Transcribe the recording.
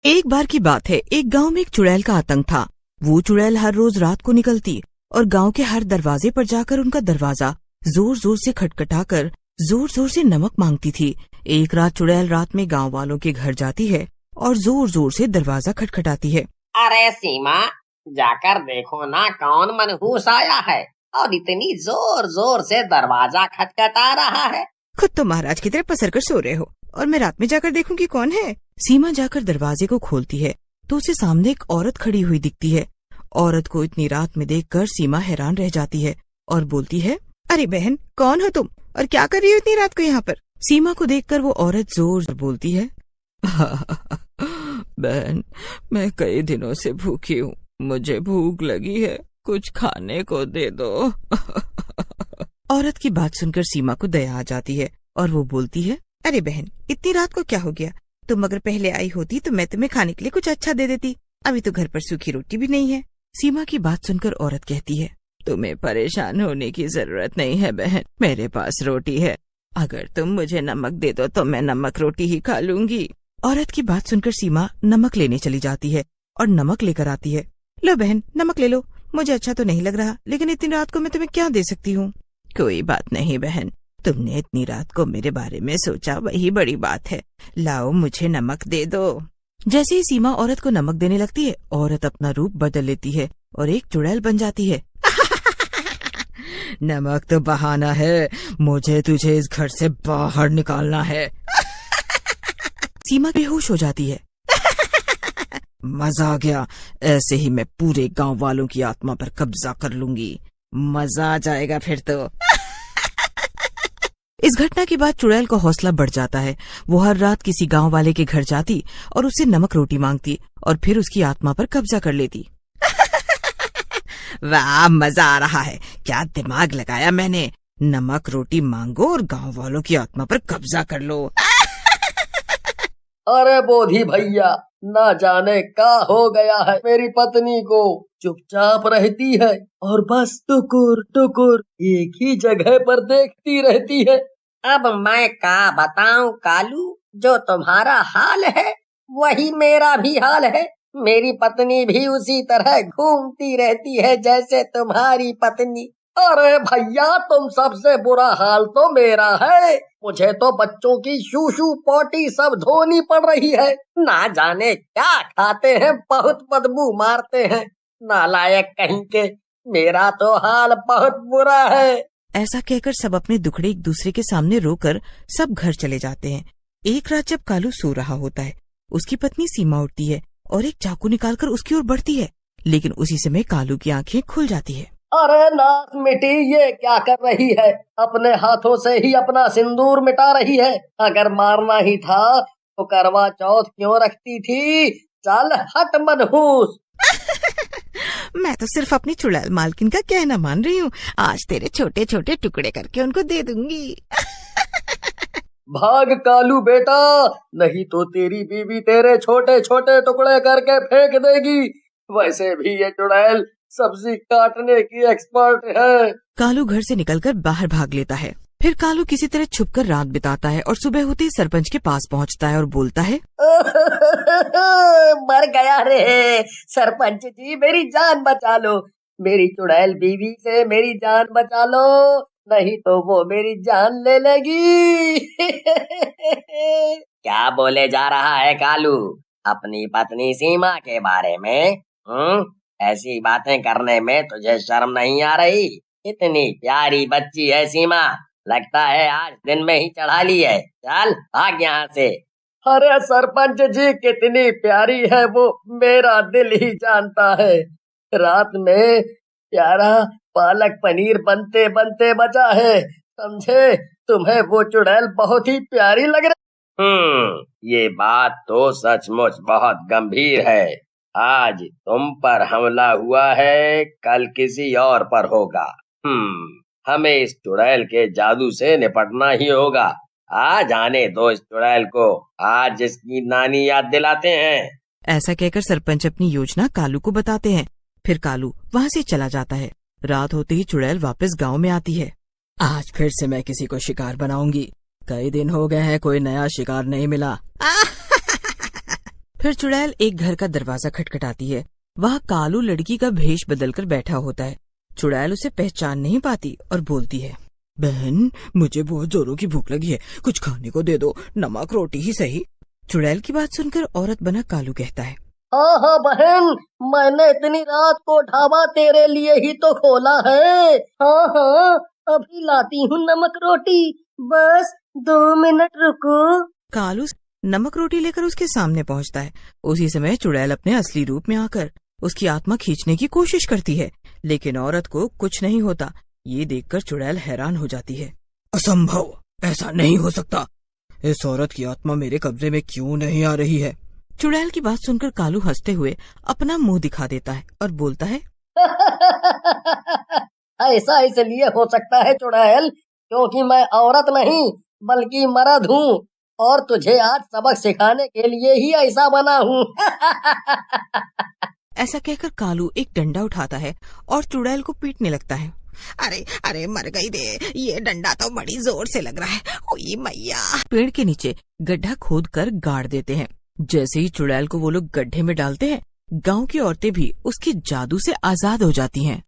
एक बार की बात है, एक गांव में एक चुड़ैल का आतंक था। वो चुड़ैल हर रोज रात को निकलती और गांव के हर दरवाजे पर जाकर उनका दरवाजा जोर जोर से खटखटाकर जोर जोर से नमक मांगती थी। एक रात चुड़ैल रात में गांव वालों के घर जाती है और जोर जोर से दरवाजा खटखटाती है। अरे सीमा, जाकर देखो ना कौन मनहूस आया है और इतनी जोर जोर से दरवाजा खटखटा रहा है। खुद तो महाराज की तरह पसर कर सो रहे हो और मैं रात में जाकर देखूं कि कौन है। सीमा जाकर दरवाजे को खोलती है तो उसे सामने एक औरत खड़ी हुई दिखती है। औरत को इतनी रात में देखकर सीमा हैरान रह जाती है और बोलती है, अरे बहन, कौन हो तुम और क्या कर रही हो इतनी रात को यहाँ पर? सीमा को देखकर वो औरत जोर से बोलती है, बहन, मैं कई दिनों से भूखी हूँ, मुझे भूख लगी है, कुछ खाने को दे दो। औरत की बात सुनकर सीमा को दया आ जाती है और वो बोलती है, अरे बहन, इतनी रात को क्या हो गया? तुम अगर पहले आई होती तो मैं तुम्हें खाने के लिए कुछ अच्छा दे देती। अभी तो घर पर सूखी रोटी भी नहीं है। सीमा की बात सुनकर औरत कहती है, तुम्हें परेशान होने की जरूरत नहीं है बहन, मेरे पास रोटी है। अगर तुम मुझे नमक दे दो तो मैं नमक रोटी ही खा लूंगी। औरत की बात सुनकर सीमा नमक लेने चली जाती है और नमक लेकर आती है। लो बहन, नमक ले लो। मुझे अच्छा तो नहीं लग रहा, लेकिन इतनी रात को मैं तुम्हें क्या दे सकती हूँ? कोई बात नहीं बहन, तुमने इतनी रात को मेरे बारे में सोचा, वही बड़ी बात है। लाओ, मुझे नमक दे दो। जैसे ही सीमा औरत को नमक देने लगती है, औरत अपना रूप बदल लेती है और एक चुड़ैल बन जाती है। नमक तो बहाना है, मुझे तुझे इस घर से बाहर निकालना है। सीमा बेहोश हो जाती है। मजा आ गया, ऐसे ही मैं पूरे गांव वालों की आत्मा पर कब्जा कर लूंगी। मजा आ जाएगा फिर तो। इस घटना के बाद चुड़ैल का हौसला बढ़ जाता है। वो हर रात किसी गांव वाले के घर जाती और उससे नमक रोटी मांगती और फिर उसकी आत्मा पर कब्जा कर लेती। वाह, मजा आ रहा है, क्या दिमाग लगाया मैंने। नमक रोटी मांगो और गांव वालों की आत्मा पर कब्जा कर लो। अरे बोधी भैया, ना जाने क्या हो गया है मेरी पत्नी को। चुपचाप रहती है और बस टुकुर टुकुर एक ही जगह पर देखती रहती है। अब मैं क्या बताऊं कालू, जो तुम्हारा हाल है वही मेरा भी हाल है। मेरी पत्नी भी उसी तरह घूमती रहती है जैसे तुम्हारी पत्नी। अरे भैया, तुम सबसे बुरा हाल तो मेरा है। मुझे तो बच्चों की शूशू पोटी सब धोनी पड़ रही है। ना जाने क्या खाते हैं, बहुत बदबू मारते हैं। नालायक कहीं के, मेरा तो हाल बहुत बुरा है। ऐसा कहकर सब अपने दुखड़े एक दूसरे के सामने रोकर सब घर चले जाते हैं। एक रात जब कालू सो रहा होता है, उसकी पत्नी सीमा उठती है और एक चाकू निकालकर उसकी ओर बढ़ती है, लेकिन उसी समय कालू की आंखें खुल जाती है। अरे नाथ मिटी, ये क्या कर रही है? अपने हाथों से ही अपना सिंदूर मिटा रही है। अगर मारना ही था तो करवा चौथ क्यों रखती थी? चल हट मनहूस। मैं तो सिर्फ अपनी चुड़ैल मालकिन का कहना मान रही हूँ। आज तेरे छोटे छोटे टुकड़े करके उनको दे दूंगी। भाग कालू बेटा, नहीं तो तेरी बीवी तेरे छोटे छोटे टुकड़े करके फेंक देगी। वैसे भी ये चुड़ैल सब्जी काटने की एक्सपर्ट है। कालू घर से निकलकर बाहर भाग लेता है। फिर कालू किसी तरह छुपकर रात बिताता है और सुबह होते ही सरपंच के पास पहुंचता है और बोलता है, मर गया रे सरपंच जी, मेरी जान बचा लो। मेरी चुड़ैल बीवी से मेरी जान बचा लो, नहीं तो वो मेरी जान ले लेगी। क्या बोले जा रहा है कालू अपनी पत्नी सीमा के बारे में? ऐसी बातें करने में तुझे शर्म नहीं आ रही? इतनी प्यारी बच्ची है सीमा, लगता है आज दिन में ही चढ़ा ली है। चल भाग यहाँ से। अरे सरपंच जी, कितनी प्यारी है वो मेरा दिल ही जानता है। रात में प्यारा पालक पनीर बनते बनते बचा है, समझे? तुम्हें वो चुड़ैल बहुत ही प्यारी लग रही। ये बात तो सचमुच बहुत गंभीर है। आज तुम पर हमला हुआ है, कल किसी और पर होगा। हमें इस चुड़ैल के जादू से निपटना ही होगा। आज आने दो इस चुड़ैल को, आज इसकी नानी याद दिलाते हैं। ऐसा कहकर सरपंच अपनी योजना कालू को बताते हैं। फिर कालू वहाँ से चला जाता है। रात होते ही चुड़ैल वापस गांव में आती है। आज फिर से मैं किसी को शिकार बनाऊंगी, कई दिन हो गए हैं कोई नया शिकार नहीं मिला। फिर चुड़ैल एक घर का दरवाजा खटखटाती है। वहाँ कालू लड़की का भेष बदलकर बैठा होता है। चुड़ैल उसे पहचान नहीं पाती और बोलती है, बहन, मुझे बहुत जोरों की भूख लगी है, कुछ खाने को दे दो, नमक रोटी ही सही। चुड़ैल की बात सुनकर औरत बना कालू कहता है, हाँ हाँ बहन, मैंने इतनी रात को ढाबा तेरे लिए ही तो खोला है। हाँ हाँ, अभी लाती हूँ नमक रोटी, बस 2 मिनट रुको। कालू नमक रोटी लेकर उसके सामने पहुंचता है। उसी समय चुड़ैल अपने असली रूप में आकर उसकी आत्मा खींचने की कोशिश करती है, लेकिन औरत को कुछ नहीं होता। ये देखकर चुड़ैल हैरान हो जाती है। असंभव, ऐसा नहीं हो सकता। इस औरत की आत्मा मेरे कब्जे में क्यों नहीं आ रही है? चुड़ैल की बात सुनकर कालू हंसते हुए अपना मुंह दिखा देता है और बोलता है, ऐसा इसलिए हो सकता है चुड़ैल, क्योंकि मैं औरत नहीं बल्कि मर्द हूँ, और तुझे आज सबक सिखाने के लिए ही ऐसा बना हूँ। ऐसा कहकर कालू एक डंडा उठाता है और चुड़ैल को पीटने लगता है। अरे अरे, मर गई रे, ये डंडा तो बड़ी जोर से लग रहा है। ओए मैया। पेड़ के नीचे गड्ढा खोद कर गाड़ देते हैं। जैसे ही चुड़ैल को वो लोग गड्ढे में डालते हैं, गांव की औरतें भी उसके जादू से आजाद हो जाती हैं।